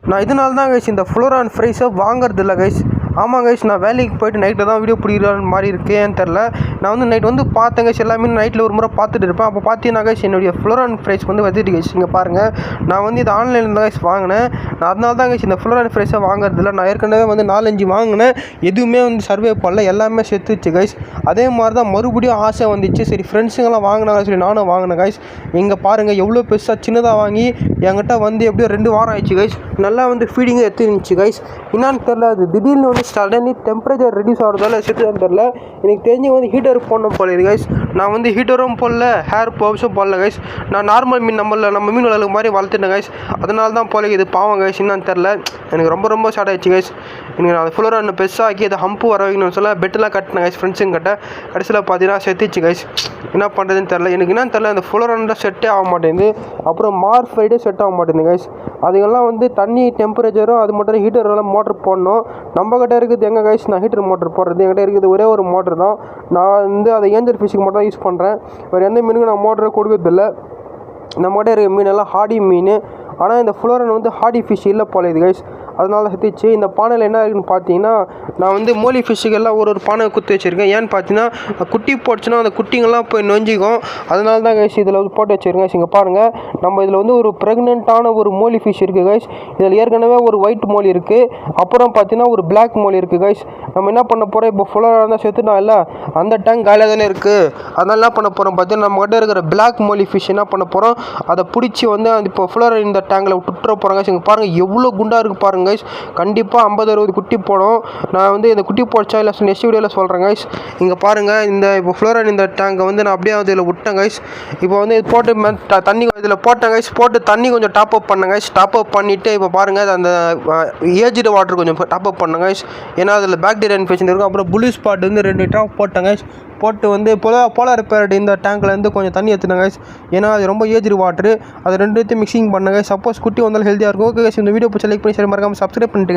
நான் இதனால தான் கைஸ் இந்த ஃப்ளோரான் ஃப்ரைஸை வாங்குறது இல்லை கைஸ். ஆமாம் கைஸ், நான் வேலைக்கு போய்ட்டு நைட்டில் தான் வீடியோ பிடிக்கிற மாதிரி இருக்கேன்னு தெரில. நான் வந்து நைட் வந்து பார்த்தேன் கைஸ், எல்லாமே நைட்டில் ஒரு முறை பார்த்துட்டு இருப்பேன். அப்போ பார்த்தீங்கன்னா கைஸ் என்னுடைய ஃப்ளோரான் ஃப்ரைஸ் வந்து வந்துட்டு கைஸ். இங்கே பாருங்கள், நான் வந்து இது ஆன்லைனில் தான் கைஸ் வாங்கினேன். நான் அதனால தான் கைஸ் இந்த ஃப்ளோரான் ஃப்ரைஸை வாங்குறது இல்லை. நான் ஏற்கனவே வந்து 4-5 வாங்கினேன், எதுவுமே வந்து சர்வே பண்ணல, எல்லாமே செத்துச்சு கைஸ். அதே மாதிரி தான் மறுபடியும் ஆசை வந்துச்சு. சரி ஃப்ரெண்ட்ஸுங்கெல்லாம் வாங்கினாங்க, சரி நானும் வாங்கினேன் கைஸ். இங்கே பாருங்கள் எவ்வளோ பெருசாக சின்னதாக வாங்கி என்கிட்ட வந்து எப்படியோ 2 வாரம் ஆயிடுச்சு கைஸ். நல்லா வந்து ஃபீடிங்கும் எடுத்துருந்துச்சு கைஸ். என்னான்னு தெரில, அது திடீர்னு வந்து சடன்லி டெம்பரேச்சர் ரெடியூஸ் ஆகிறதால செத்துன்னு தெரில. எனக்கு தெரிஞ்சு வந்து ஹீட்டர் போடணும் போல இது கைஸ். நான் வந்து ஹீட்டரும் போடல, ஹேர் பவுச்சும் போடல கைஸ். நான் நார்மல் மீன் நம்ம மீன் வளர்க்கு மாதிரி வளர்த்துட்டேன் கைஸ். அதனால தான் போல இது பாவம் கைஸ். என்னான்னு தெரில, எனக்கு ரொம்ப ஷார்ட் ஆகிடுச்சு கைஸ். எனக்கு நான் ஃபுல்லராக இன்னும் பெருசாக்கி அதை ஹம்பு வர வைக்கணும்னு சொல்ல பெட்டெலாம் கட்டினேன் கைஸ் ஃப்ரெண்ட்ஸுங்க கிட்ட. கடைசியில் பார்த்தீங்கன்னா செத்துச்சு கைஸ். என்ன பண்ணுறதுன்னு தெரில, எனக்கு என்னன்னு தெரில. அந்த ஃபுல்லரான் தான் செட்டே ஆக மாட்டேங்குது. அப்புறம் மார்ஃபைடே செட் ஆக மாட்டேங்குது கைஸ். அதுக்கெல்லாம் வந்து தண்ணி டெம்பரேச்சரும் அது மட்டும் ஹீட்டரெல்லாம் மோட்டர் போடணும். நம்ம கிட்ட இருக்குது எங்கே கைஸ் நான் ஹீட்டர் மோட்டர் போடுறது? என்கிட்ட இருக்குது ஒரே ஒரு மோட்டர் தான். நான் வந்து அதை ஏஞ்சல் ஃபிஷ்ஷுக்கு மட்டும் தான் யூஸ் பண்ணுறேன். வேறு எந்த மீனுக்கும் நான் மோட்டரை கொடுக்கறதில்ல. நம்மகிட்ட இருக்க மீனெல்லாம் ஹார்டி மீன். ஆனால் இந்த ஃப்ளோரான் வந்து ஹார்டி ஃபிஷ் இல்லை போல இது கைஸ். அதனால செத்துச்சு. இந்த பானையில் என்ன இருக்குன்னு பார்த்தீங்கன்னா, நான் வந்து மோலி ஃபிஷ்ஷுக்கு எல்லாம் ஒரு பானை குத்தி வச்சுருக்கேன். ஏன்னு பார்த்தீங்கன்னா குட்டி போட்டுச்சுன்னா அந்த குட்டிங்கெல்லாம் போய் நொஞ்சிக்கும். அதனால தான் கைஸ் இதில் வந்து போட்டு வச்சுருக்கேன். இங்கே பாருங்கள், நம்ம இதில் வந்து ஒரு ப்ரெக்னென்ட்டான ஒரு மோலி ஃபிஷ் இருக்குது கைஸ். இதில் ஏற்கனவே ஒரு ஒயிட் மோலி இருக்குது, அப்புறம் பார்த்தீங்கன்னா ஒரு பிளாக் மோலி இருக்குது கைஸ். நம்ம என்ன பண்ண போகிறோம், இப்போ ஃப்ளோரான் தான் செத்துனா இல்லை, அந்த டேங்க் காலியாக தானே இருக்குது. அதனால என்ன பண்ண போகிறோம் பார்த்தீங்கன்னா, நம்ம கிட்ட இருக்கிற பிளாக் மோலி ஃபிஷ் என்ன பண்ண போகிறோம், அதை பிடிச்சி வந்து இப்போ ஃப்ளோரான் இந்த டேங்கில் விட்டுற போகிறாங்க கைஸ். இங்கே பாருங்கள் எவ்வளோ குண்டாக இருக்குது பாருங்கள் கைஸ். கண்டிப்பாக 50-60 குட்டி போடும். நான் வந்து இந்த குட்டி போடுச்சா இல்லை நெக்ஸ்ட் வீடியோவில் சொல்கிறேன் கைஸ். இங்கே பாருங்கள், இந்த இப்போ ஃப்ளோரான் இந்த டேங்கை வந்து நான் அப்படியே வந்து இதில் விட்டேன் கைஸ். இப்போ வந்து இது போட்டு தண்ணி இதில் போட்டேன் கைஸ். போட்டு தண்ணி கொஞ்சம் டாப் அப் பண்ணேன் கைஸ். டாப் அப் பண்ணிவிட்டு இப்போ பாருங்கள் அந்த ஏஜ்டு வாட்டர் கொஞ்சம் டாப் அப் பண்ணேன் கைஸ். ஏன்னா அதில் பாக்டீரியா இன்ஃபெக்ஷன் இருக்கும். அப்புறம் ப்ளூ ஸ்பாட் வந்து 2 ட்ராப் போட்டேன் கைஸ். போட்டு வந்து போலார் பேரட் இந்த டேங்க்லேருந்து கொஞ்சம் தண்ணி எடுத்துனேன் கைஸ். ஏன்னா அது ரொம்ப ஏஜ்டு வாட்ரு. அது 2 மிக்சிங் பண்ணேன் கைஸ். சப்போஸ் குட்டி வந்தாலும் ஹெல்த்தியாக இருக்கும். ஓகே கைஸ், இந்த வீடியோ பிடிச்ச லைக் பண்ணி ஷேர் மறக்காமல் சப்ஸ்கிரைப் பண்ணிட்டுங்க.